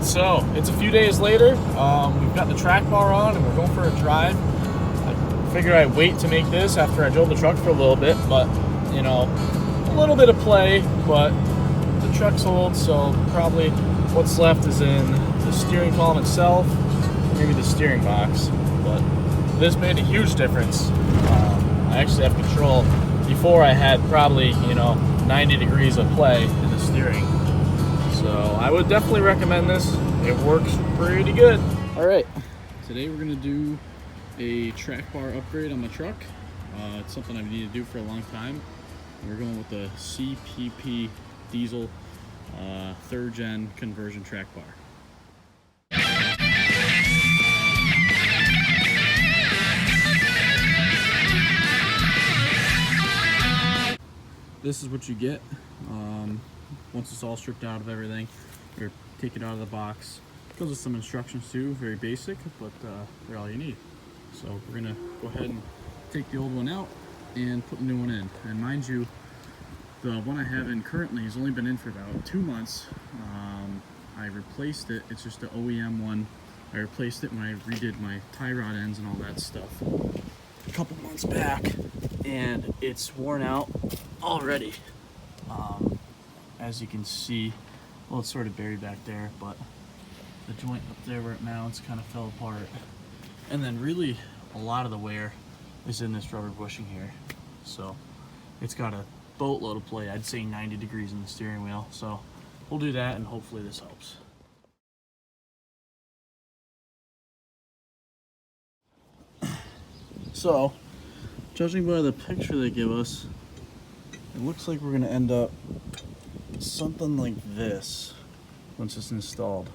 so it's a few days later. We've got the track bar on and we're going for a drive. I figured I'd wait to make this after I drove the truck for a little bit, but you know, a little bit of play, but the truck's old, so probably what's left is in the steering column itself, maybe the steering box, but this made a huge difference. I actually have control. Before I had probably, 90 degrees of play in the steering. So I would definitely recommend this. It works pretty good. All right, today we're gonna do a track bar upgrade on the truck. It's something I've needed to do for a long time. We're going with the CPP Diesel 3rd gen conversion track bar. This is what you get once it's all stripped out of everything. Or take it out of the box. It comes with some instructions too, very basic, but they're all you need. So we're gonna go ahead and take the old one out and put the new one in. And mind you, the one I have in currently has only been in for about 2 months. I replaced it. It's just the OEM one. I replaced it when I redid my tie rod ends and all that stuff a couple months back, and it's worn out already. As you can see, well, it's sort of buried back there, but the joint up there where it mounts kind of fell apart. And then really a lot of the wear is in this rubber bushing here. So it's got a boatload of play. I'd say 90 degrees in the steering wheel. So we'll do that and hopefully this helps. So, judging by the picture they give us, it looks like we're gonna end up something like this once it's installed.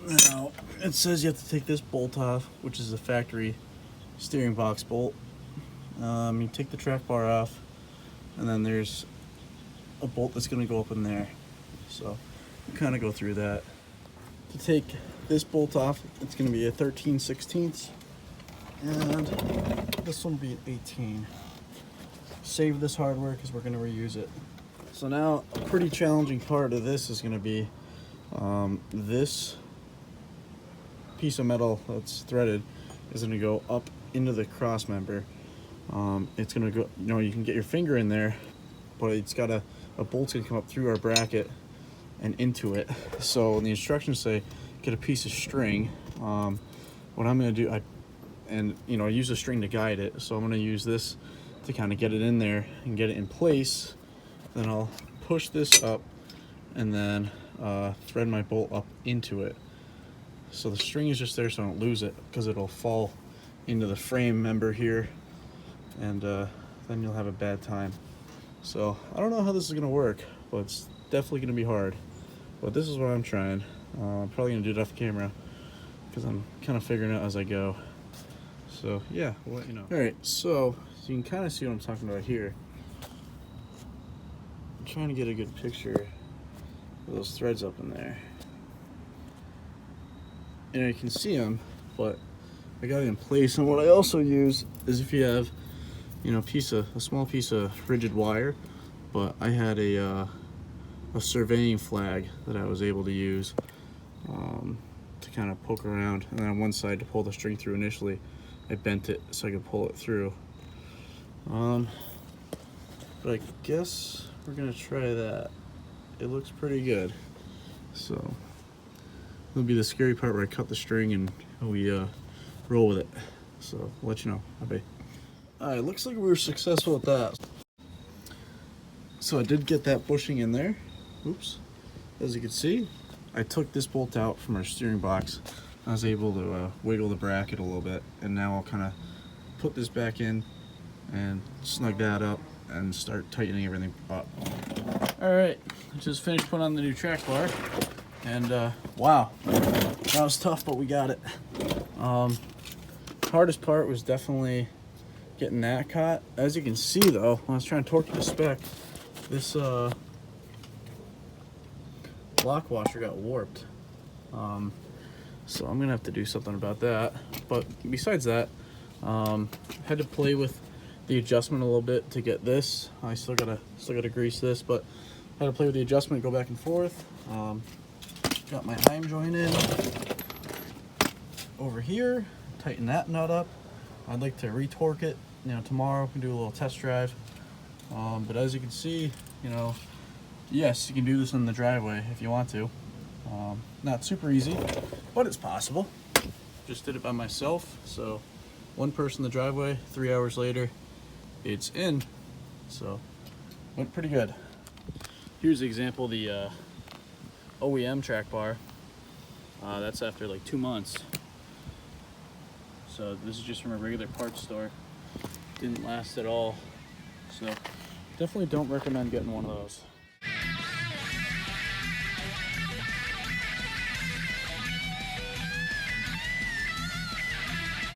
Now, it says you have to take this bolt off, which is the factory steering box bolt. You take the track bar off, and then there's a bolt that's gonna go up in there. So, we'll kind of go through that. To take this bolt off, it's going to be a 13/16, and this one will be an 18. Save this hardware because we're going to reuse it. So now a pretty challenging part of this is going to be this piece of metal that's threaded is going to go up into the cross member. It's going to go, you can get your finger in there, but it's got a bolt's going to come up through our bracket and into it. So the instructions say get a piece of string. What I'm going to do, I use a string to guide it, so I'm going to use this to kind of get it in there and get it in place. Then I'll push this up and then thread my bolt up into it. So the string is just there so I don't lose it, because it'll fall into the frame member here, and then you'll have a bad time. So I don't know how this is going to work, but it's definitely going to be hard. But this is what I'm trying. I'm probably going to do it off camera because I'm kind of figuring it out as I go. So yeah, we'll let you know. Alright, so you can kind of see what I'm talking about here. I'm trying to get a good picture of those threads up in there. And you can see them, but I got it in place. And what I also use is if you have, a small piece of rigid wire, but I had a surveying flag that I was able to use to kind of poke around, and then on one side to pull the string through initially. I bent it so I could pull it through. But I guess we're gonna try that. It looks pretty good. So it'll be the scary part where I cut the string and we roll with it. So I'll let you know. Bye. Alright, looks like we were successful at that. So I did get that bushing in there. Oops. As you can see, I took this bolt out from our steering box. I was able to wiggle the bracket a little bit, and now I'll kind of put this back in and snug that up and start tightening everything up. Alright, just finished putting on the new track bar, and wow, that was tough, but we got it. Hardest part was definitely getting that caught. As you can see though, when I was trying to torque it to spec, this lock washer got warped. So I'm gonna have to do something about that. But besides that, had to play with the adjustment a little bit to get this. I still gotta grease this, but Had to play with the adjustment, go back and forth. Got my IM joint in over here, tighten that nut up. I'd like to retorque it, tomorrow. We can do a little test drive. But as you can see, yes, you can do this in the driveway if you want to. Not super easy, but it's possible. Just did it by myself, so one person in the driveway, 3 hours later, it's in. So, went pretty good. Here's the example of the OEM track bar. That's after like 2 months. So this is just from a regular parts store. Didn't last at all. So definitely don't recommend getting one of those.